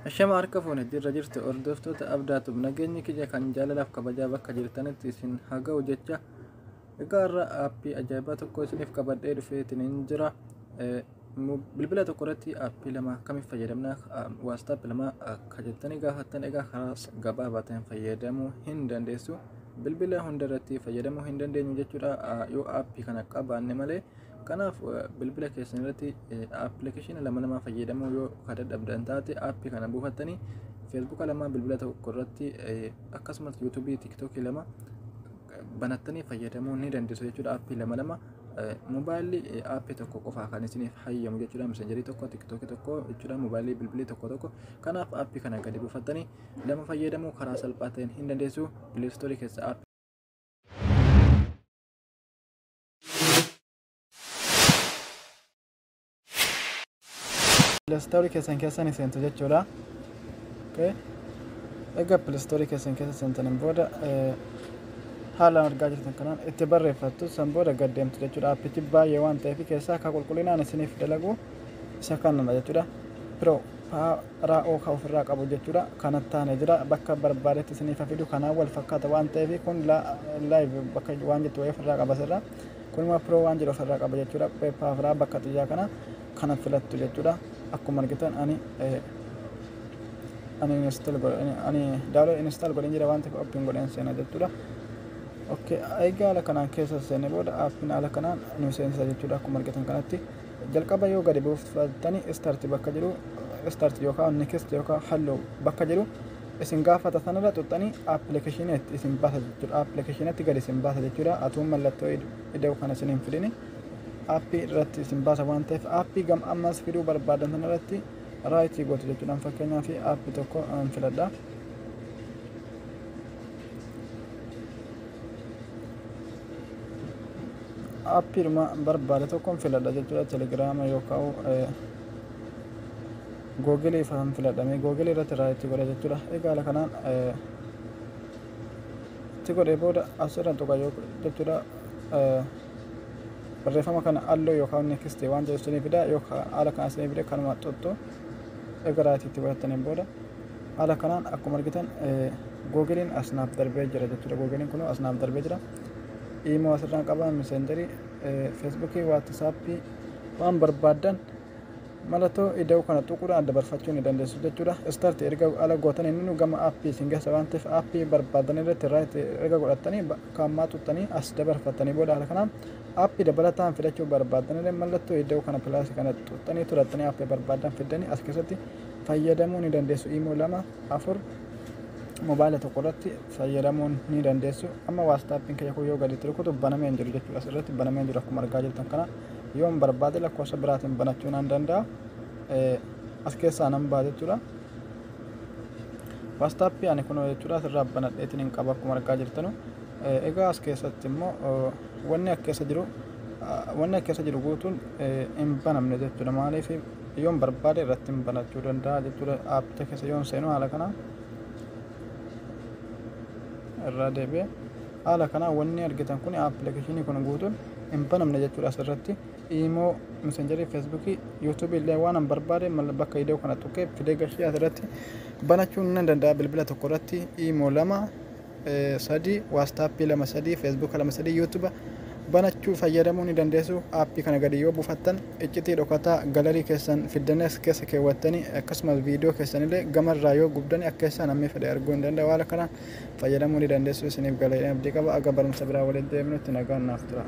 Ashama harka fuune dirra jirtu hordoftoota abdaatu nageenyi kiyya kan jaalalaaf kabajaa bakka jirtanitti isin haa ga'u jecha egaa irra aappii ajaa'ibaa tokko isiniif qabadhee dhufeetiin jira. Bilbila tokko irratti aappii lama akkamiif fayyadamna WhatsApp lama akka jettanii gaafattan egaa karaa gabaabaa ta'een fayyadamuu hin dandeessu. Bilbila hunda irratti fayyadamuu hin dandeenyu jechuudha yoo aappii kana qabaanne malee. Kanaaf bilbila keessan irratti appilikeeshinii lama fayyadamuu yoo dadhabdan taate aappii kana buufattanii Facebook lama bilbila tokko irratti akkasumas YouTube TikTok lama banattanii fayyadamuu ni dandeessu jechuudha. Aappii lama mobaayilii aappii tokko qofaa kan isiniif hayyamu jechuudha. Messengerii tokko TikTok tokko jechuudha. Mobaayilii bilbilii tokko kanaaf aappii kana gadi buufattanii lama fayyadamuu karaa salphaa ta'een hin dandeessu. Play Store keessa aappii Play Store keessan seentu jechuudha. Egaa Play Store keessan seentaniin booda haala argaa jirtan kanaan itti barreeffattu san booda gad deemtu jechuudha. Aappichi baay'ee waan ta'eef keessaa akka qulqullinaan isiniif dalagu isa kanuma jechuudha. Pro raa'oo kan ofirraa qabu jechuudha. Kanatti taane jira bakka barbaadetti isiniif fidu kanaan wal fakkaata waan ta'eef kun live bakka waan jettu ofirraa qaba sirra. Kunuma Pro waan jedhu ofirraa qaba jechuudha. Paafiraa bakka xiyyaa kana filattu jechuudha. Akkuma argitan ani install godheen jira waan ta'eef open godheen seena jechuudha. Okay, egaa ala kanaan keessa seenne booda aappiin ala kanaan nu seensa jechuudha. Akkuma argitan kanatti jalqaba yoo gadi buufattanii start bakka jiru start yookaan next yookaan hello bakka jiru isin gaafata sanarra tuttanii appilikeeshiniitti isin baasa jechuudha. Appilikeeshiniitti gadi isin baasa jechuudha. Atuun mallattoo ida'u kana isin hin fidini aappii irratti isin baasa waan ta'eef aappii gam ammas fiduu barbaadan sanarratti raayitii gootu jechuudha. Fakkeenyaaf aappii tokko filadha. Aappii barbaade tokkoon filadha jechuudha. Telegiraama yookaan Google ifaan filadhame Google irratti raayitii godha jechuudha. Egaa ala kanaan itti godhee booda asirra tuqa jechuudha. Barreeffama kana halluu yookaan next waan jedhu isinii fida yookaan ala kana isinii fida kanuma xottu egaa raayitii itti godhattaniin booda ala kanaan akkuma argitan Googleen asnaaf darbee jira jechuudha. Googleen kun asnaaf darbee jira. Imo asirraan qaba messengerii Facebookii WhatsAppii waan barbaadan mallattoo ida'u kana tuquudhaan dabarfachuu ni dandeessu jechuudha. Start erga ala gootan inni gama aappii isin geessa waan ta'eef aappii barbaadan irratti raayitii erga godhattanii kaammaa tuttanii as dabarfatanii booda ala kanaan aappii dabalataan fidachuu barbaadan illee mallattoo ida'u kana pilaasii kana tuttanii turattanii aappii barbaadan fidanii as keessatti fayyadamuu ni dandeessu. Imo 2 4 mobaayila tokko irratti fayyadamuu ni dandeessu. Amma WhatsAppiin kiyya yoo gadi tirkutu banamee jiru jechuudha. Asirratti banamee jiru akkuma argaa jirtan kana yoo barbaade lakkoofsa biraatiin banachuu nan danda'a. As keessaa nan ba'a jechuudha. WhatsAppii ani kun jechuudha asirraa banadheetiin hin qaba akkuma argaa jirtanu. Egaa as keessatti immoo wanni akka keessa jiru guutuun hin banamne jechuudha. Maaliif yoo barbaade irratti hin banachuu danda'a jechuudha. Aappii keessa yoo seenu haala kanaa irraa deebi'ee haala kanaa wanni argitan kun appilikeeshinii kun guutuun hin banamne jechuudha. Asirratti Imo, Messengerii, Facebookii, YouTube illee waan barbaade bakka ida'u kana tuqee fidee gashee asirratti banachuu ni danda'a. Bilbila tokko irratti Imo 2 3 WhatsApp 2 3 Facebook 2 3 YouTube banachuu fayyadamuu ni dandeessu. Aappii kana gadi yoo buufattan iccitii dhokataa galarii keessan fiddanii as keessa keewwattanii akkasumas viidiyoo keessanillee gamarraa yoo gubdanii akka keessaa namni fedhe arguu hin danda'a. Waan kana fayyadamuu ni dandeessu. Isiniif galatoomaa abdii qaba. Aga barumsa biraa waliin deemnutti nagaan naaf tura.